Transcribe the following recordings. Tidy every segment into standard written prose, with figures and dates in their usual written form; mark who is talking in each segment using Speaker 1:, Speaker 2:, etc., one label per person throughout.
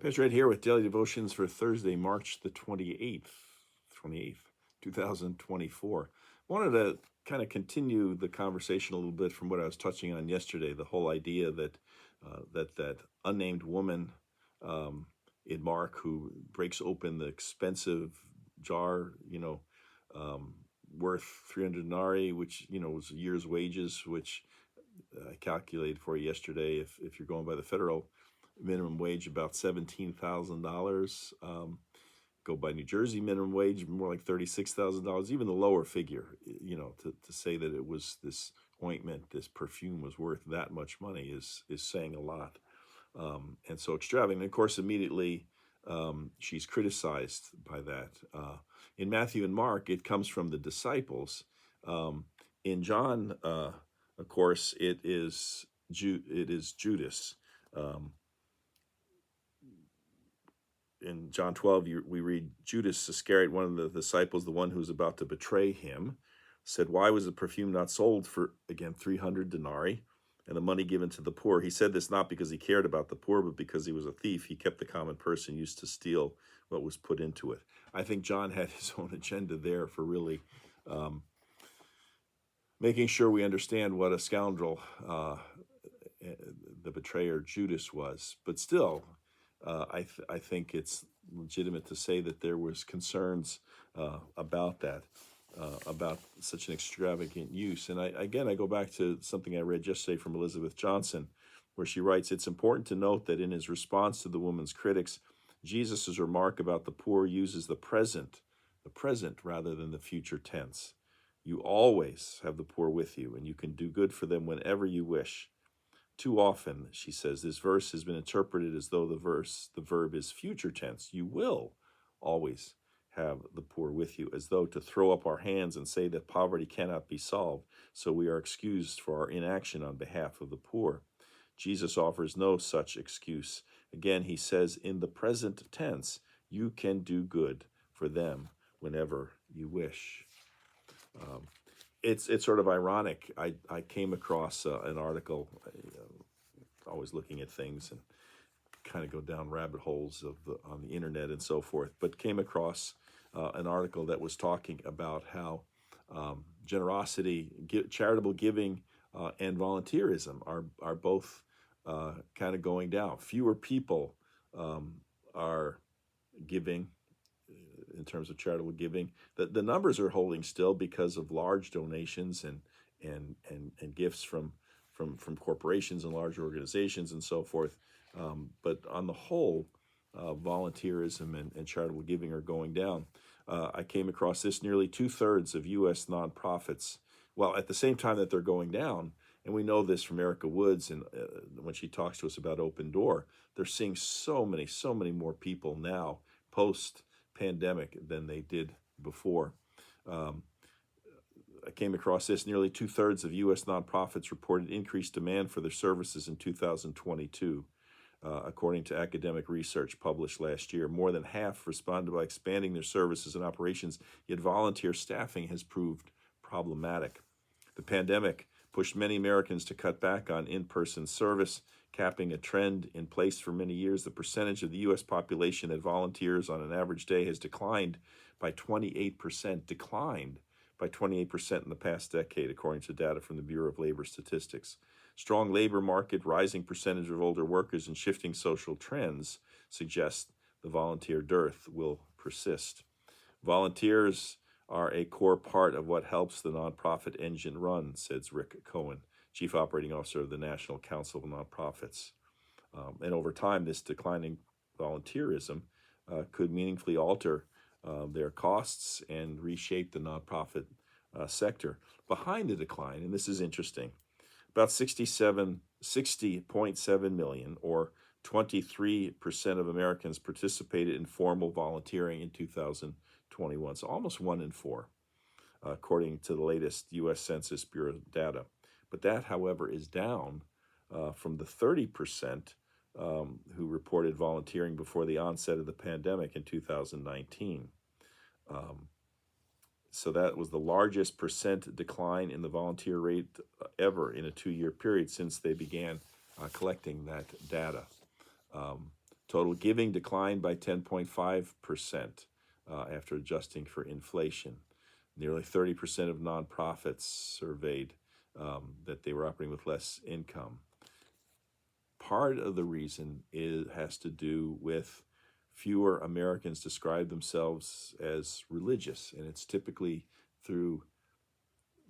Speaker 1: Pastor Ed here with Daily Devotions for Thursday, March the 28th, 2024. Wanted to kind of continue the conversation a little bit from what I was touching on yesterday, the whole idea that that unnamed woman in Mark who breaks open the expensive jar, worth 300 denarii, which, was a year's wages, which I calculated for you yesterday. If you're going by the federal minimum wage, about $17,000. Go by New Jersey minimum wage, more like $36,000. Even the lower figure, to say that it was this ointment, this perfume was worth that much money is saying a lot. And so extravagant. And of course, immediately she's criticized by that. In Matthew and Mark, it comes from the disciples. In John, of course, it is Judas. In John 12, we read, Judas Iscariot, one of the disciples, the one who was about to betray him, said, "Why was the perfume not sold for, again, 300 denarii and the money given to the poor?" He said this not because he cared about the poor, but because he was a thief. He kept the common person used to steal what was put into it. I think John had his own agenda there for really making sure we understand what a scoundrel the betrayer Judas was. But still, I think it's legitimate to say that there was concerns about that, about such an extravagant use. And I go back to something I read yesterday from Elizabeth Johnson, where she writes, "It's important to note that in his response to the woman's critics, Jesus' remark about the poor uses the present rather than the future tense. You always have the poor with you, and you can do good for them whenever you wish. Too often," she says, "this verse has been interpreted as though the verb is future tense. You will always have the poor with you, as though to throw up our hands and say that poverty cannot be solved, so we are excused for our inaction on behalf of the poor. Jesus offers no such excuse. Again, he says in the present tense, you can do good for them whenever you wish." It's sort of ironic. I came across an article, always looking at things and kind of go down rabbit holes on the internet and so forth, but came across an article that was talking about how generosity, charitable giving, and volunteerism are both kind of going down. Fewer people are giving in terms of charitable giving. The numbers are holding still because of large donations and gifts from corporations and large organizations and so forth. But on the whole, volunteerism and charitable giving are going down. I came across this: nearly 2/3 of U.S. nonprofits, well, at the same time that they're going down, and we know this from Erica Woods, and when she talks to us about Open Door, they're seeing so many more people now post-pandemic than they did before. I came across this: nearly 2/3 of U.S. nonprofits reported increased demand for their services in 2022. According to academic research published last year, more than half responded by expanding their services and operations, yet volunteer staffing has proved problematic. The pandemic pushed many Americans to cut back on in-person service, capping a trend in place for many years. The percentage of the U.S. population that volunteers on an average day has declined by 28%, in the past decade, according to data from the Bureau of Labor Statistics. Strong labor market, rising percentage of older workers, and shifting social trends suggest the volunteer dearth will persist. Volunteers are a core part of what helps the nonprofit engine run, says Rick Cohen, Chief Operating Officer of the National Council of Nonprofits. And over time, this declining volunteerism could meaningfully alter their costs and reshape the nonprofit sector. Behind the decline, and this is interesting, about 60.7 million, or 23% of Americans, participated in formal volunteering in 2021. So almost 1 in 4, according to the latest U.S. Census Bureau data. But that, however, is down from the 30% who reported volunteering before the onset of the pandemic in 2019. So that was the largest percent decline in the volunteer rate ever in a 2-year period since they began collecting that data. Total giving declined by 10.5% after adjusting for inflation. Nearly 30% of nonprofits surveyed that they were operating with less income. Part of the reason has to do with fewer Americans describe themselves as religious, and it's typically through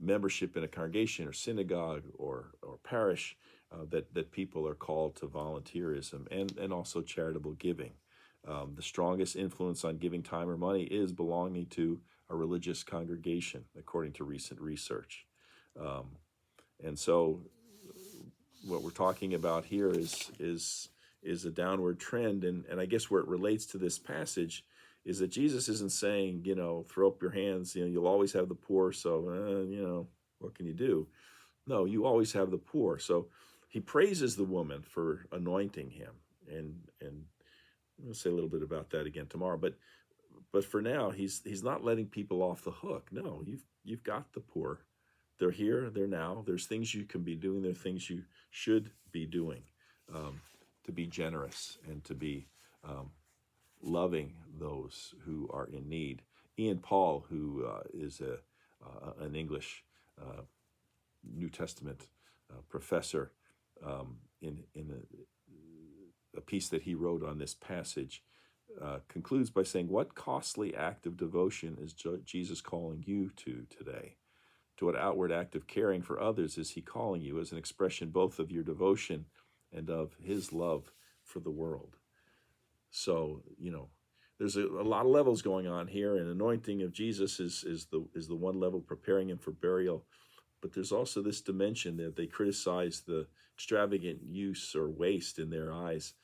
Speaker 1: membership in a congregation or synagogue or parish that people are called to volunteerism and also charitable giving. The strongest influence on giving time or money is belonging to a religious congregation, according to recent research. And so what we're talking about here is a downward trend. And I guess where it relates to this passage is that Jesus isn't saying, throw up your hands, you'll always have the poor, so, what can you do? No, you always have the poor. So he praises the woman for anointing him. And we'll say a little bit about that again tomorrow. But for now, he's not letting people off the hook. No, you've got the poor. They're here, they're now. There's things you can be doing. There are things you should be doing to be generous and to be loving those who are in need. Ian Paul, who is an English New Testament professor, in a piece that he wrote on this passage, concludes by saying, what costly act of devotion is Jesus calling you to today? To what outward act of caring for others is he calling you as an expression both of your devotion and of his love for the world? So, there's a lot of levels going on here, and anointing of Jesus is the one level, preparing him for burial. But there's also this dimension that they criticize the extravagant use or waste in their eyes,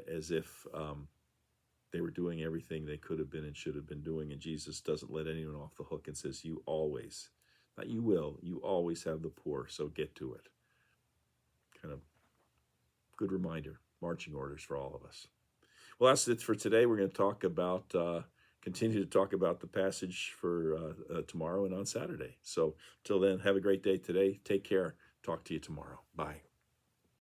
Speaker 1: as if they were doing everything they could have been and should have been doing. And Jesus doesn't let anyone off the hook and says, you always, not you will, you always have the poor, so get to it. Kind of good reminder, marching orders for all of us. Well, that's it for today. We're going to talk about, continue to talk about the passage for tomorrow and on Saturday. So till then, have a great day today. Take care. Talk to you tomorrow. Bye.